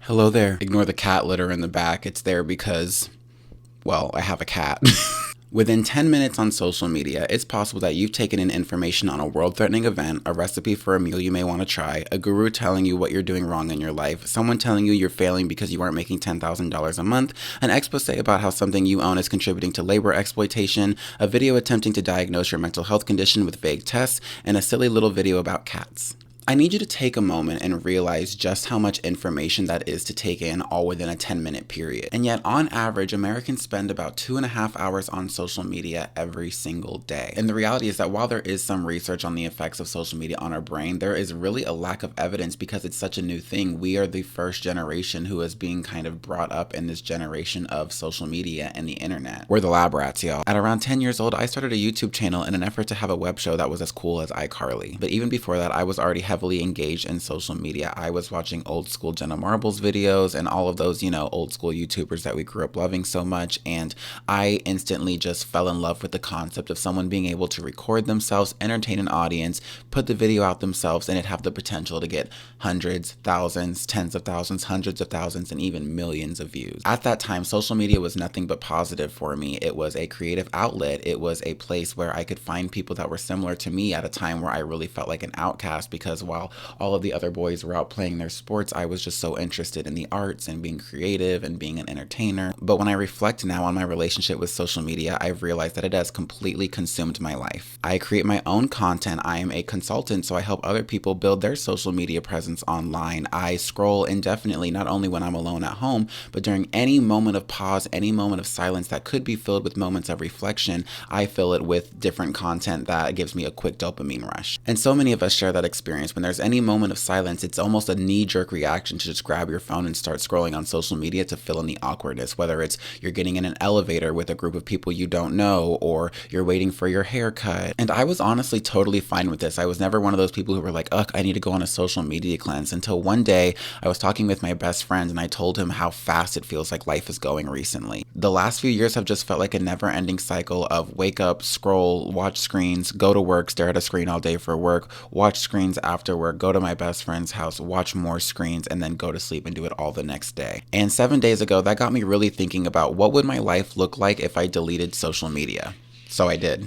Hello there. Ignore the cat litter in the back. It's there because, well, I have a cat. Within 10 minutes on social media, it's possible that you've taken in information on a world-threatening event, a recipe for a meal you may want to try, a guru telling you what you're doing wrong in your life, someone telling you you're failing because you aren't making $10,000 a month, an expose about how something you own is contributing to labor exploitation, a video attempting to diagnose your mental health condition with vague tests, and a silly little video about cats. I need you to take a moment and realize just how much information that is to take in all within a 10-minute period. And yet, on average, Americans spend about 2.5 hours on social media every single day. And the reality is that while there is some research on the effects of social media on our brain, there is really a lack of evidence because it's such a new thing. We are the first generation who is being kind of brought up in this generation of social media and the internet. We're the lab rats, y'all. At around 10 years old, I started a YouTube channel in an effort to have a web show that was as cool as iCarly. But even before that, I was already heavily engaged in social media. I was watching old school Jenna Marbles videos and all of those, old school YouTubers that we grew up loving so much. And I instantly just fell in love with the concept of someone being able to record themselves, entertain an audience, put the video out themselves, and it have the potential to get hundreds, thousands, tens of thousands, hundreds of thousands, and even millions of views. At that time, social media was nothing but positive for me. It was a creative outlet. It was a place where I could find people that were similar to me at a time where I really felt like an outcast because while all of the other boys were out playing their sports, I was just so interested in the arts and being creative and being an entertainer. But when I reflect now on my relationship with social media, I've realized that it has completely consumed my life. I create my own content. I am a consultant, so I help other people build their social media presence online. I scroll indefinitely, not only when I'm alone at home, but during any moment of pause, any moment of silence that could be filled with moments of reflection, I fill it with different content that gives me a quick dopamine rush. And so many of us share that experience. When there's any moment of silence, it's almost a knee-jerk reaction to just grab your phone and start scrolling on social media to fill in the awkwardness, whether it's you're getting in an elevator with a group of people you don't know, or you're waiting for your haircut. And I was honestly totally fine with this. I was never one of those people who were like, ugh, I need to go on a social media cleanse, until one day I was talking with my best friend and I told him how fast it feels like life is going recently. The last few years have just felt like a never-ending cycle of wake up, scroll, watch screens, go to work, stare at a screen all day for work, watch screens after work, go to my best friend's house, watch more screens, and then go to sleep and do it all the next day. And 7 days ago, that got me really thinking about what would my life look like if I deleted social media. So I did.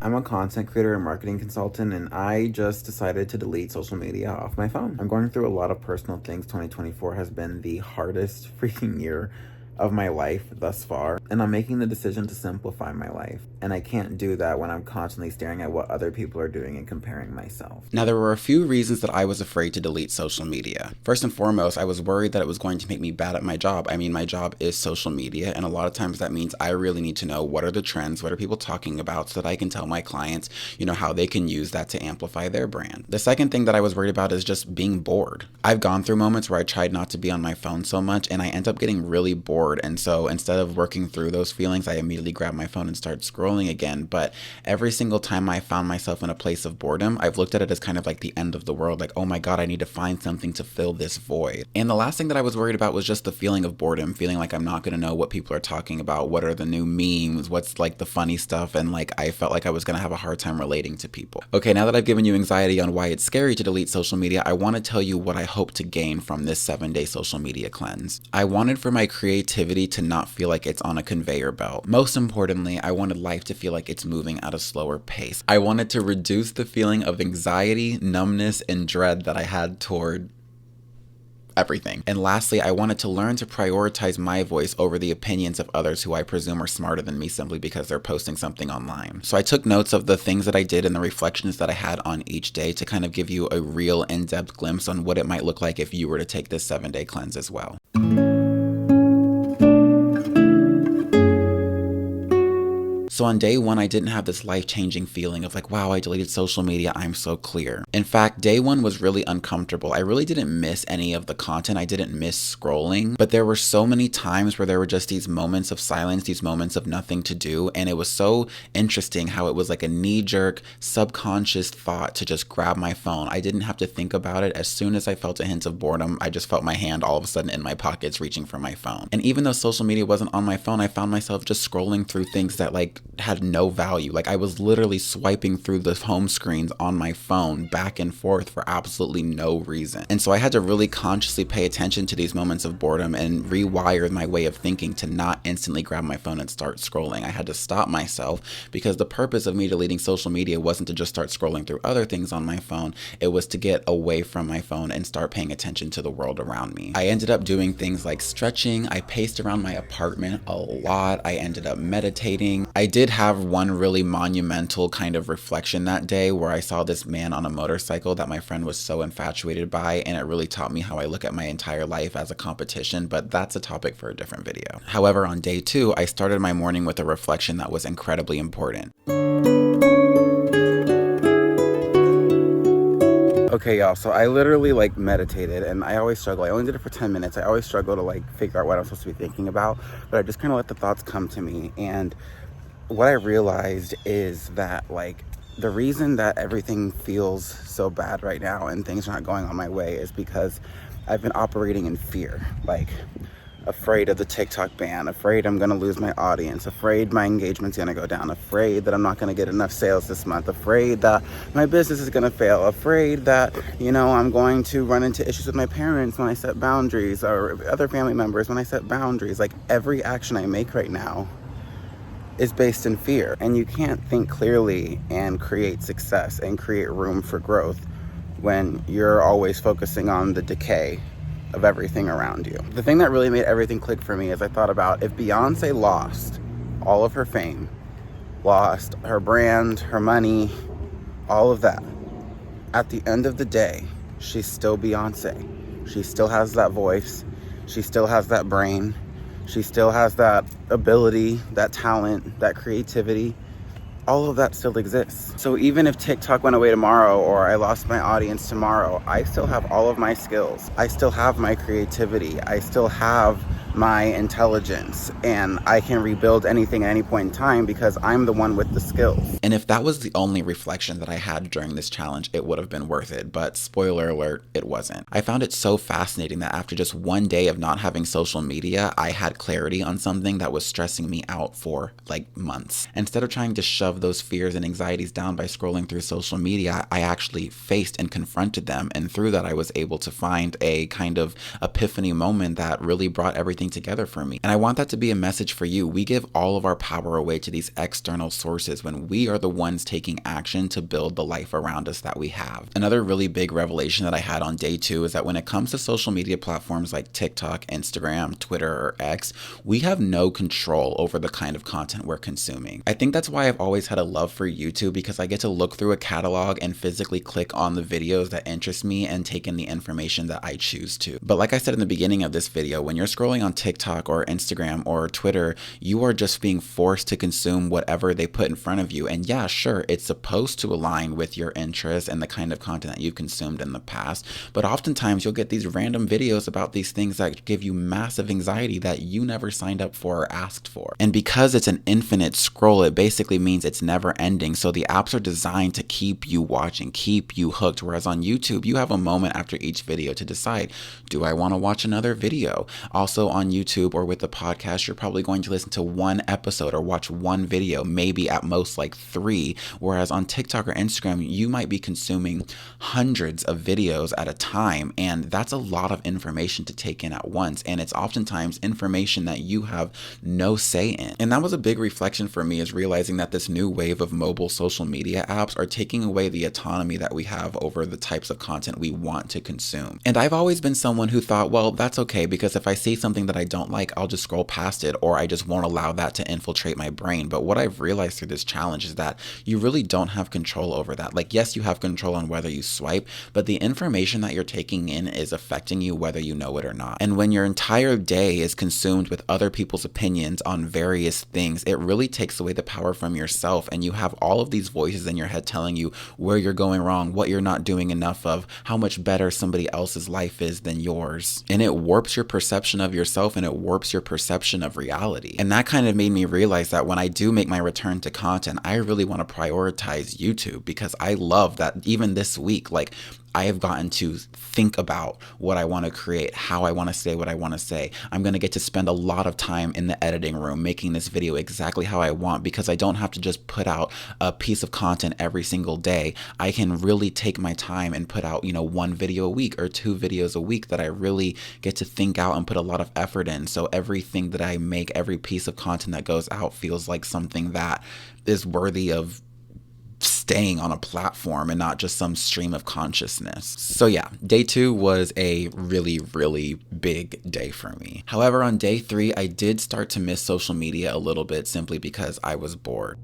I'm a content creator and marketing consultant, and I just decided to delete social media off my phone. I'm going through a lot of personal things. 2024 has been the hardest freaking year of my life thus far, and I'm making the decision to simplify my life. And I can't do that when I'm constantly staring at what other people are doing and comparing myself. Now, there were a few reasons that I was afraid to delete social media. First and foremost, I was worried that it was going to make me bad at my job. I mean, my job is social media, and a lot of times that means I really need to know what are the trends, what are people talking about, so that I can tell my clients, how they can use that to amplify their brand. The second thing that I was worried about is just being bored. I've gone through moments where I tried not to be on my phone so much, and I end up getting really bored. And so instead of working through those feelings, I immediately grab my phone and start scrolling again. But every single time I found myself in a place of boredom, I've looked at it as kind of like the end of the world. Like, oh my God, I need to find something to fill this void. And the last thing that I was worried about was just the feeling of boredom, feeling like I'm not going to know what people are talking about, what are the new memes, what's like the funny stuff. And like, I felt like I was going to have a hard time relating to people. Okay, now that I've given you anxiety on why it's scary to delete social media, I want to tell you what I hope to gain from this 7-day social media cleanse. I wanted for my creativity to not feel like it's on a conveyor belt. Most importantly, I wanted life to feel like it's moving at a slower pace. I wanted to reduce the feeling of anxiety, numbness, and dread that I had toward everything. And lastly, I wanted to learn to prioritize my voice over the opinions of others who I presume are smarter than me simply because they're posting something online. So I took notes of the things that I did and the reflections that I had on each day to kind of give you a real in-depth glimpse on what it might look like if you were to take this 7-day cleanse as well. So on day one, I didn't have this life-changing feeling of like, wow, I deleted social media, I'm so clear. In fact, day one was really uncomfortable. I really didn't miss any of the content. I didn't miss scrolling, but there were so many times where there were just these moments of silence, these moments of nothing to do. And it was so interesting how it was like a knee-jerk, subconscious thought to just grab my phone. I didn't have to think about it. As soon as I felt a hint of boredom, I just felt my hand all of a sudden in my pockets reaching for my phone. And even though social media wasn't on my phone, I found myself just scrolling through things that like had no value. Like I was literally swiping through the home screens on my phone back and forth for absolutely no reason. And so I had to really consciously pay attention to these moments of boredom and rewire my way of thinking to not instantly grab my phone and start scrolling. I had to stop myself because the purpose of me deleting social media wasn't to just start scrolling through other things on my phone. It was to get away from my phone and start paying attention to the world around me. I ended up doing things like stretching. I paced around my apartment a lot. I ended up meditating. I did have one really monumental kind of reflection that day where I saw this man on a motorcycle that my friend was so infatuated by, and it really taught me how I look at my entire life as a competition, but that's a topic for a different video. However, on day 2, I started my morning with a reflection that was incredibly important. Okay, y'all, so I literally meditated, and I always struggle. I only did it for 10 minutes. I always struggle to figure out what I'm supposed to be thinking about, but I just kind of let the thoughts come to me. And what I realized is that the reason that everything feels so bad right now and things are not going on my way is because I've been operating in fear. Afraid of the TikTok ban, afraid I'm gonna lose my audience, afraid my engagement's gonna go down, afraid that I'm not gonna get enough sales this month, afraid that my business is gonna fail, afraid that, I'm going to run into issues with my parents when I set boundaries, or other family members when I set boundaries. Every action I make right now is based in fear. And you can't think clearly and create success and create room for growth when you're always focusing on the decay of everything around you. The thing that really made everything click for me is I thought about if Beyonce lost all of her fame, lost her brand, her money, all of that, at the end of the day, she's still Beyonce. She still has that voice. She still has that brain. She still has that ability, that talent, that creativity. All of that still exists. So even if TikTok went away tomorrow or I lost my audience tomorrow, I still have all of my skills. I still have my creativity. I still have my intelligence, and I can rebuild anything at any point in time because I'm the one with the skills. And if that was the only reflection that I had during this challenge, it would have been worth it. But spoiler alert, it wasn't. I found it so fascinating that after just one day of not having social media, I had clarity on something that was stressing me out for months. Instead of trying to shove those fears and anxieties down by scrolling through social media, I actually faced and confronted them. And through that, I was able to find a kind of epiphany moment that really brought everything together for me. And I want that to be a message for you. We give all of our power away to these external sources when we are the ones taking action to build the life around us that we have. Another really big revelation that I had on day 2 is that when it comes to social media platforms like TikTok, Instagram, Twitter, or X, we have no control over the kind of content we're consuming. I think that's why I've always had a love for YouTube, because I get to look through a catalog and physically click on the videos that interest me and take in the information that I choose to. But like I said in the beginning of this video, when you're scrolling on TikTok or Instagram or Twitter, you are just being forced to consume whatever they put in front of you. And yeah, sure, it's supposed to align with your interests and the kind of content that you've consumed in the past, but oftentimes you'll get these random videos about these things that give you massive anxiety that you never signed up for or asked for. And because it's an infinite scroll, it basically means it's never ending. So the apps are designed to keep you watching, keep you hooked. Whereas on YouTube, you have a moment after each video to decide, do I want to watch another video? Also on YouTube or with the podcast, you're probably going to listen to one episode or watch one video, maybe at most 3. Whereas on TikTok or Instagram, you might be consuming hundreds of videos at a time. And that's a lot of information to take in at once. And it's oftentimes information that you have no say in. And that was a big reflection for me, is realizing that this new wave of mobile social media apps are taking away the autonomy that we have over the types of content we want to consume. And I've always been someone who thought, well, that's okay, because if I see something that I don't like, I'll just scroll past it, or I just won't allow that to infiltrate my brain. But what I've realized through this challenge is that you really don't have control over that. Yes, you have control on whether you swipe, but the information that you're taking in is affecting you whether you know it or not. And when your entire day is consumed with other people's opinions on various things, it really takes away the power from yourself. And you have all of these voices in your head telling you where you're going wrong, what you're not doing enough of, how much better somebody else's life is than yours. And it warps your perception of yourself, and it warps your perception of reality. And that kind of made me realize that when I do make my return to content, I really want to prioritize YouTube, because I love that even this week, I have gotten to think about what I want to create, how I want to say what I want to say. I'm going to get to spend a lot of time in the editing room making this video exactly how I want, because I don't have to just put out a piece of content every single day. I can really take my time and put out, one video a week or 2 videos a week that I really get to think out and put a lot of effort in. So everything that I make, every piece of content that goes out feels like something that is worthy of staying on a platform and not just some stream of consciousness. So yeah, day 2 was a really, really big day for me. However, on day 3, I did start to miss social media a little bit simply because I was bored.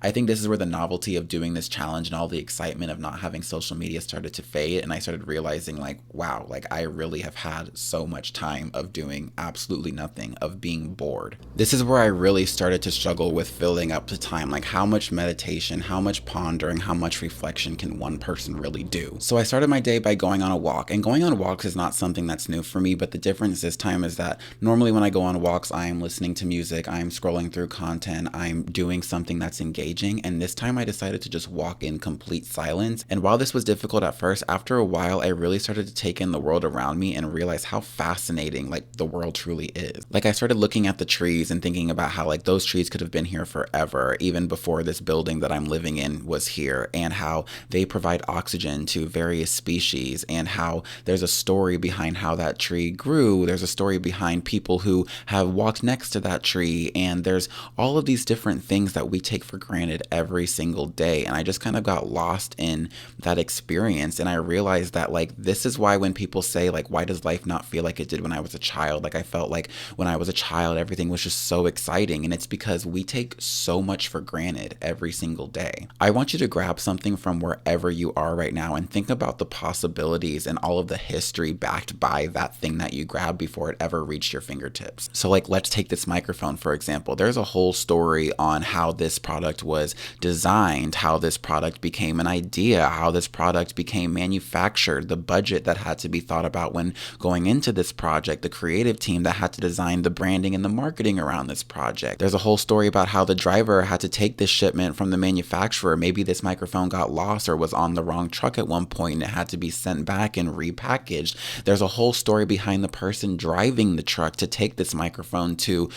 I think this is where the novelty of doing this challenge and all the excitement of not having social media started to fade, and I started realizing wow, I really have had so much time of doing absolutely nothing, of being bored. This is where I really started to struggle with filling up the time, how much meditation, how much pondering, how much reflection can one person really do? So I started my day by going on a walk, and going on walks is not something that's new for me, but the difference this time is that normally when I go on walks, I am listening to music, I'm scrolling through content, I'm doing something that's engaging. And this time I decided to just walk in complete silence. And while this was difficult at first, after a while, I really started to take in the world around me and realize how fascinating the world truly is. I started looking at the trees and thinking about how those trees could have been here forever, even before this building that I'm living in was here, and how they provide oxygen to various species, and how there's a story behind how that tree grew. There's a story behind people who have walked next to that tree, and there's all of these different things that we take for granted every single day. And I just kind of got lost in that experience, and I realized that this is why when people say why does life not feel like it did when I was a child, I felt like when I was a child everything was just so exciting, and it's because we take so much for granted every single day. I want you to grab something from wherever you are right now and think about the possibilities and all of the history backed by that thing that you grabbed before it ever reached your fingertips. So let's take this microphone for example. There's a whole story on how this product was designed, how this product became an idea, how this product became manufactured, the budget that had to be thought about when going into this project, the creative team that had to design the branding and the marketing around this project. There's a whole story about how the driver had to take this shipment from the manufacturer. Maybe this microphone got lost or was on the wrong truck at one point and it had to be sent back and repackaged. There's a whole story behind the person driving the truck to take this microphone to,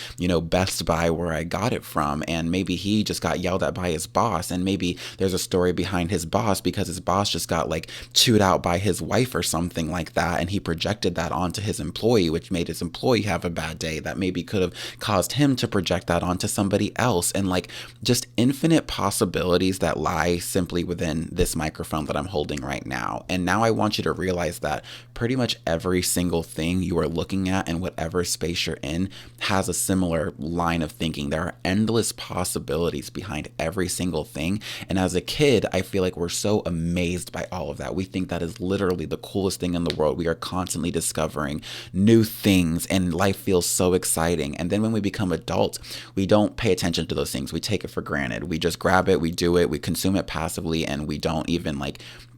Best Buy where I got it from, and maybe he just got yelled at by his boss, and maybe there's a story behind his boss because his boss just got chewed out by his wife or something like that, and he projected that onto his employee, which made his employee have a bad day that maybe could have caused him to project that onto somebody else. And just infinite possibilities that lie simply within this microphone that I'm holding right now. And now I want you to realize that pretty much every single thing you are looking at in whatever space you're in has a similar line of thinking. There are endless possibilities behind every single thing. And as a kid, I feel like we're so amazed by all of that. We think that is literally the coolest thing in the world. We are constantly discovering new things and life feels so exciting. And then when we become adults, we don't pay attention to those things. We take it for granted. We just grab it, we do it, we consume it passively, and we don't even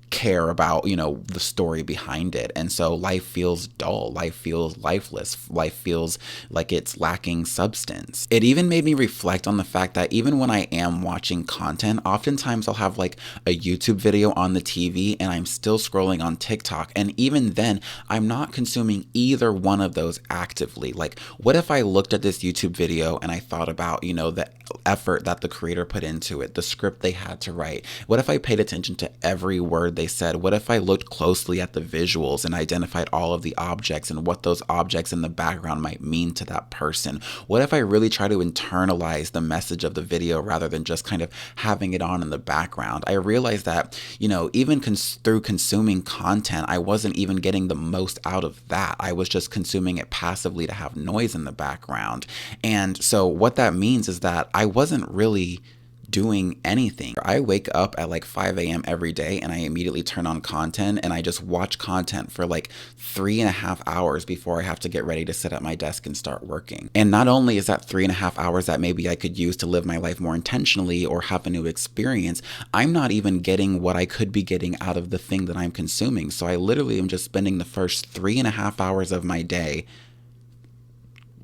care about the story behind it. And so life feels dull, life feels lifeless, life feels like it's lacking substance. It even made me reflect on the fact that even when I am watching content, oftentimes I'll have a YouTube video on the TV and I'm still scrolling on TikTok, and even then I'm not consuming either one of those actively. What if I looked at this YouTube video and I thought about the effort that the creator put into it, the script they had to write? What if I paid attention to every word they said? What if I looked closely at the visuals and identified all of the objects and what those objects in the background might mean to that person? What if I really try to internalize the message of the video rather than just kind of having it on in the background? I realized that, even through consuming content, I wasn't even getting the most out of that. I was just consuming it passively to have noise in the background. And so what that means is that I wasn't really doing anything. I wake up at 5 a.m. every day and I immediately turn on content and I just watch content for 3.5 hours before I have to get ready to sit at my desk and start working. And not only is that 3.5 hours that maybe I could use to live my life more intentionally or have a new experience, I'm not even getting what I could be getting out of the thing that I'm consuming. So I literally am just spending the first 3.5 hours of my day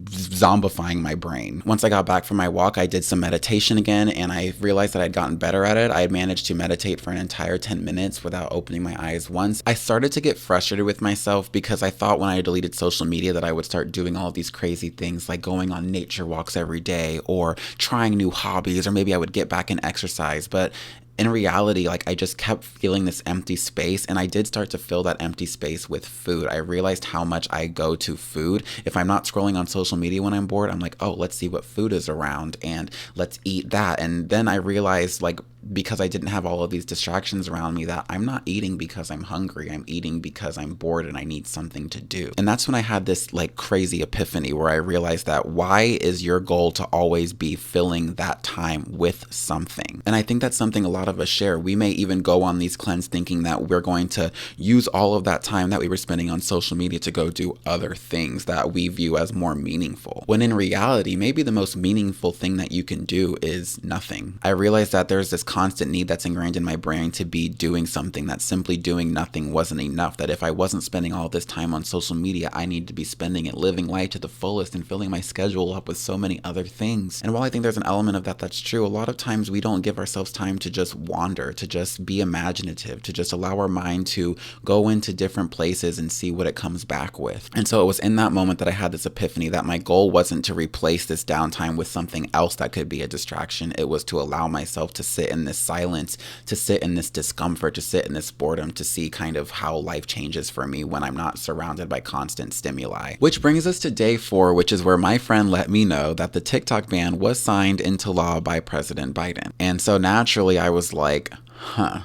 zombifying my brain. Once I got back from my walk, I did some meditation again, and I realized that I'd gotten better at it. I had managed to meditate for an entire 10 minutes without opening my eyes once. I started to get frustrated with myself because I thought when I deleted social media that I would start doing all these crazy things like going on nature walks every day or trying new hobbies, or maybe I would get back in exercise. But in reality, like, I just kept feeling this empty space, and I did start to fill that empty space with food. I realized how much I go to food. If I'm not scrolling on social media when I'm bored, I'm like, oh, let's see what food is around and let's eat that. And then I realized, like, because I didn't have all of these distractions around me, that I'm not eating because I'm hungry. I'm eating because I'm bored and I need something to do. And that's when I had this like crazy epiphany where I realized that why is your goal to always be filling that time with something? And I think that's something a lot of us share. We may even go on these cleanses thinking that we're going to use all of that time that we were spending on social media to go do other things that we view as more meaningful. When in reality, maybe the most meaningful thing that you can do is nothing. I realized that there's this constant need that's ingrained in my brain to be doing something, that simply doing nothing wasn't enough, that if I wasn't spending all this time on social media, I needed to be spending it living life to the fullest and filling my schedule up with so many other things. And while I think there's an element of that that's true, a lot of times we don't give ourselves time to just wander, to just be imaginative, to just allow our mind to go into different places and see what it comes back with. And so it was in that moment that I had this epiphany that my goal wasn't to replace this downtime with something else that could be a distraction. It was to allow myself to sit in this silence, to sit in this discomfort, to sit in this boredom, to see kind of how life changes for me when I'm not surrounded by constant stimuli. Which brings us to day 4, which is where my friend let me know that the TikTok ban was signed into law by President Biden. And so naturally I was like,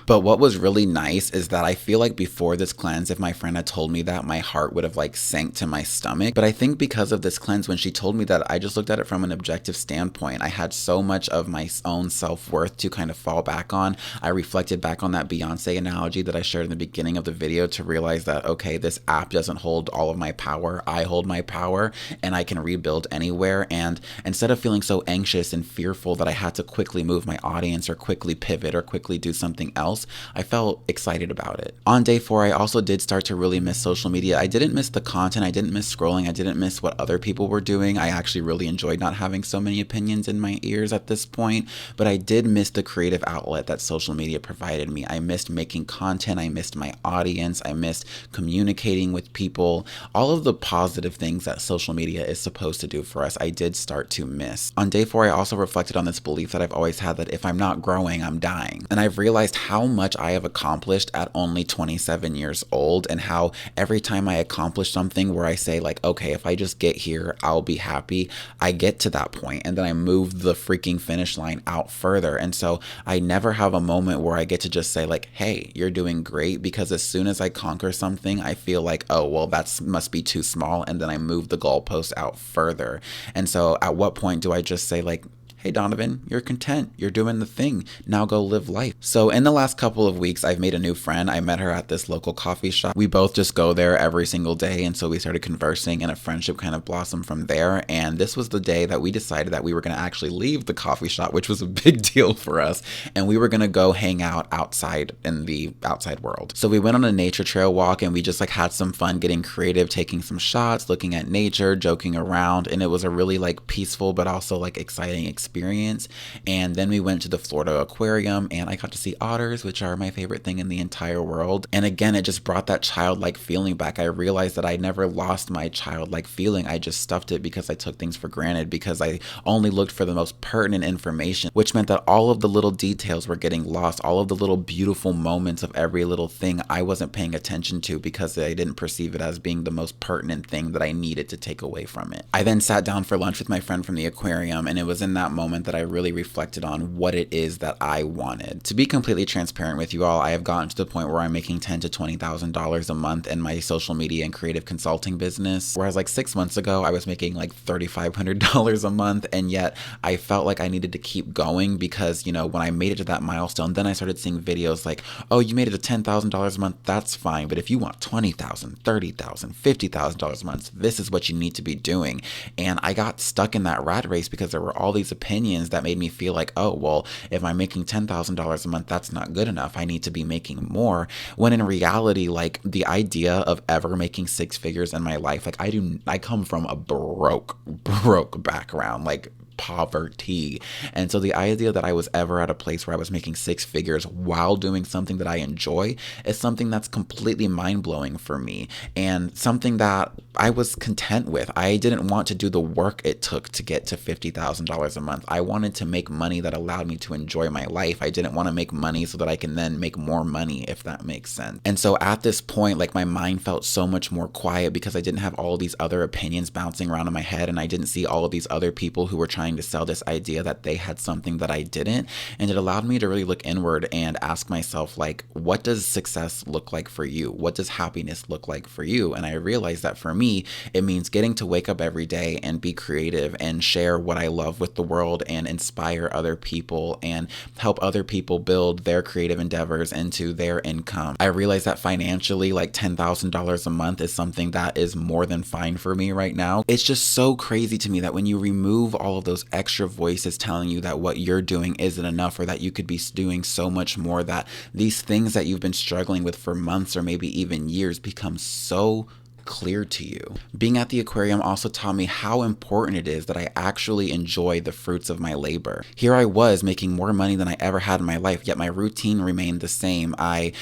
But what was really nice is that I feel like before this cleanse, if my friend had told me that, my heart would have like sank to my stomach. But I think because of this cleanse, when she told me that, I just looked at it from an objective standpoint. I had so much of my own self-worth to kind of fall back on. I reflected back on that Beyonce analogy that I shared in the beginning of the video to realize that, okay, this app doesn't hold all of my power. I hold my power and I can rebuild anywhere. And instead of feeling so anxious and fearful that I had to quickly move my audience or quickly pivot or quickly do something else, I felt excited about it. On day 4, I also did start to really miss social media. I didn't miss the content. I didn't miss scrolling. I didn't miss what other people were doing. I actually really enjoyed not having so many opinions in my ears at this point, but I did miss the creative outlet that social media provided me. I missed making content. I missed my audience. I missed communicating with people. All of the positive things that social media is supposed to do for us, I did start to miss. On day 4, I also reflected on this belief that I've always had that if I'm not growing, I'm dying. And I've realized how much I have accomplished at only 27 years old, and how every time I accomplish something where I say like, okay, if I just get here, I'll be happy, I get to that point and then I move the freaking finish line out further. And so I never have a moment where I get to just say like, hey, you're doing great, because as soon as I conquer something, I feel like, oh, well, that must be too small. And then I move the goalpost out further. And so at what point do I just say like, hey, Donovan, you're content. You're doing the thing. Now go live life. So in the last couple of weeks, I've made a new friend. I met her at this local coffee shop. We both just go there every single day. And so we started conversing and a friendship kind of blossomed from there. And this was the day that we decided that we were going to actually leave the coffee shop, which was a big deal for us. And we were going to go hang out outside in the outside world. So we went on a nature trail walk and we just like had some fun getting creative, taking some shots, looking at nature, joking around. And it was a really like peaceful, but also like exciting experience. And then we went to the Florida Aquarium and I got to see otters, which are my favorite thing in the entire world. And again, it just brought that childlike feeling back. I realized that I never lost my childlike feeling. I just stuffed it because I took things for granted, because I only looked for the most pertinent information, which meant that all of the little details were getting lost. All of the little beautiful moments of every little thing I wasn't paying attention to because I didn't perceive it as being the most pertinent thing that I needed to take away from it. I then sat down for lunch with my friend from the aquarium, and it was in that moment that I really reflected on what it is that I wanted. To be completely transparent with you all, I have gotten to the point where I'm making $10,000 to $20,000 a month in my social media and creative consulting business, whereas like 6 months ago I was making like $3,500 a month, and yet I felt like I needed to keep going because, you know, when I made it to that milestone, then I started seeing videos like, oh, you made it to $10,000 a month, that's fine, but if you want $20,000, $30,000, $50,000 a month, this is what you need to be doing. And I got stuck in that rat race because there were all these opinions opinions that made me feel like, oh, well, if I'm making $10,000 a month, that's not good enough. I need to be making more. When in reality, like the idea of ever making six figures in my life, like I come from a broke background, like poverty. And so the idea that I was ever at a place where I was making six figures while doing something that I enjoy is something that's completely mind-blowing for me, and something that I was content with. I didn't want to do the work it took to get to $50,000 a month. I wanted to make money that allowed me to enjoy my life. I didn't want to make money so that I can then make more money, if that makes sense. And so at this point, like my mind felt so much more quiet because I didn't have all these other opinions bouncing around in my head, and I didn't see all of these other people who were trying to sell this idea that they had something that I didn't. And it allowed me to really look inward and ask myself, like, what does success look like for you? What does happiness look like for you? And I realized that for me, it means getting to wake up every day and be creative and share what I love with the world and inspire other people and help other people build their creative endeavors into their income. I realized that financially, like $10,000 a month is something that is more than fine for me right now. It's just so crazy to me that when you remove all of those extra voices telling you that what you're doing isn't enough, or that you could be doing so much more, that these things that you've been struggling with for months or maybe even years become so clear to you. Being at the aquarium also taught me how important it is that I actually enjoy the fruits of my labor. Here I was making more money than I ever had in my life, yet my routine remained the same. I,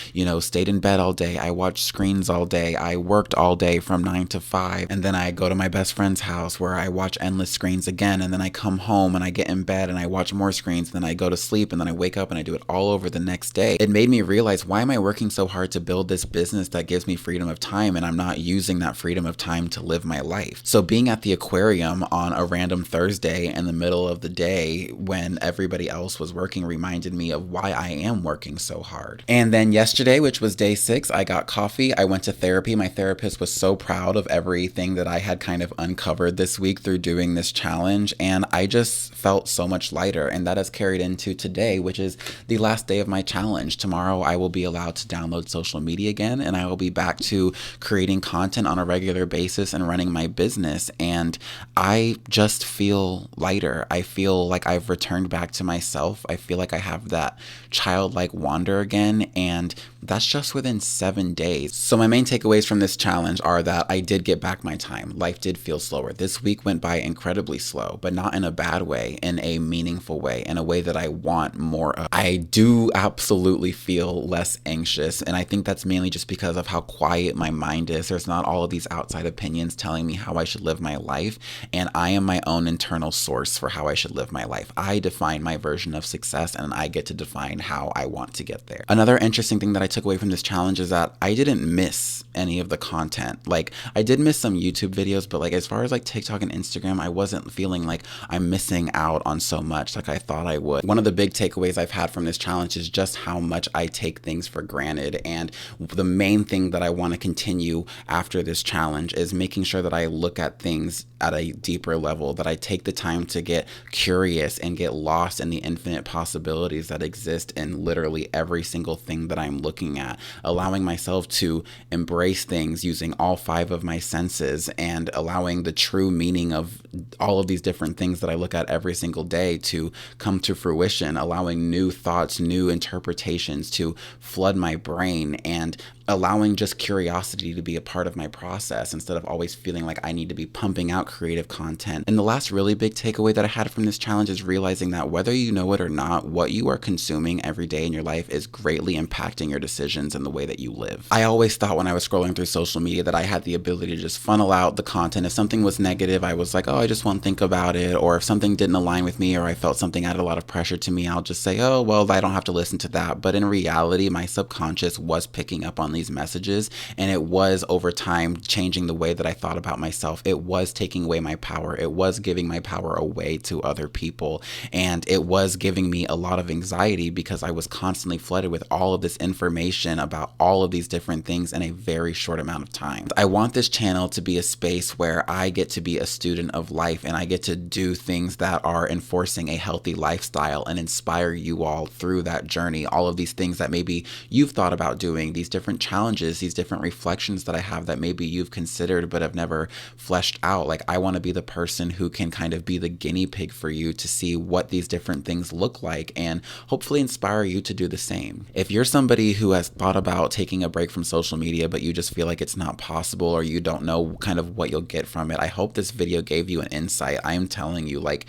stayed in bed all day. I watched screens all day. I worked all day from 9 to 5. And then I go to my best friend's house where I watch endless screens again. And then I come home and I get in bed and I watch more screens. And then I go to sleep and then I wake up and I do it all over the next day. It made me realize, why am I working so hard to build this business that gives me freedom of time, and I'm not using that freedom of time to live my life? So being at the aquarium on a random Thursday in the middle of the day when everybody else was working reminded me of why I am working so hard. And then yesterday, which was day 6, I got coffee. I went to therapy. My therapist was so proud of everything that I had kind of uncovered this week through doing this challenge. And I just felt so much lighter. And that has carried into today, which is the last day of my challenge. Tomorrow, I will be allowed to download social media again, and I will be back to creating content on a regular basis and running my business. And I just feel lighter. I feel like I've returned back to myself. I feel like I have that childlike wonder again, and that's just within 7 days. So my main takeaways from this challenge are that I did get back my time. Life did feel slower. This week went by incredibly slow, but not in a bad way, in a meaningful way, in a way that I want more of. I do absolutely feel less anxious, and I think that's mainly just because of how quiet my mind is. There's not all of these outside opinions telling me how I should live my life, and I am my own internal source for how I should live my life. I define my version of success, and I get to define how I want to get there. Another interesting thing that I took away from this challenge is that I didn't miss any of the content. Like, I did miss some YouTube videos, but like as far as like TikTok and Instagram, I wasn't feeling like I'm missing out on so much like I thought I would. One of the big takeaways I've had from this challenge is just how much I take things for granted. And the main thing that I want to continue after this challenge is making sure that I look at things at a deeper level, that I take the time to get curious and get lost in the infinite possibilities that exist in literally every single thing that I'm looking at, allowing myself to embrace things using all 5 of my senses, and allowing the true meaning of all of these different things that I look at every single day to come to fruition, allowing new thoughts, new interpretations to flood my brain, and allowing just curiosity to be a part of my process instead of always feeling like I need to be pumping out creative content. And the last really big takeaway that I had from this challenge is realizing that whether you know it or not, what you are consuming every day in your life is greatly impacting your decisions and the way that you live. I always thought when I was scrolling through social media that I had the ability to just funnel out the content. If something was negative, I was like, oh, I just won't think about it. Or if something didn't align with me, or I felt something added a lot of pressure to me, I'll just say, oh, well, I don't have to listen to that. But in reality, my subconscious was picking up on these messages, and it was over time changing the way that I thought about myself. It was taking away my power. It was giving my power away to other people, and it was giving me a lot of anxiety because I was constantly flooded with all of this information about all of these different things in a very short amount of time. I want this channel to be a space where I get to be a student of life, and I get to do things that are enforcing a healthy lifestyle and inspire you all through that journey. All of these things that maybe you've thought about doing, these different challenges, these different reflections that I have that maybe you've considered but have never fleshed out. Like, I want to be the person who can kind of be the guinea pig for you to see what these different things look like and hopefully inspire you to do the same. If you're somebody who has thought about taking a break from social media, but you just feel like it's not possible or you don't know kind of what you'll get from it, I hope this video gave you an insight. I am telling you, like,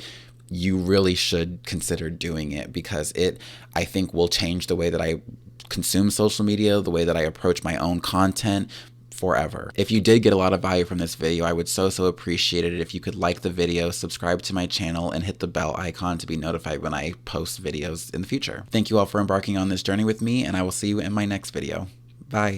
you really should consider doing it, because it, I think, will change the way that I consume social media, the way that I approach my own content forever. If you did get a lot of value from this video, I would so appreciate it if you could like the video, subscribe to my channel, and hit the bell icon to be notified when I post videos in the future. Thank you all for embarking on this journey with me, and I will see you in my next video. Bye.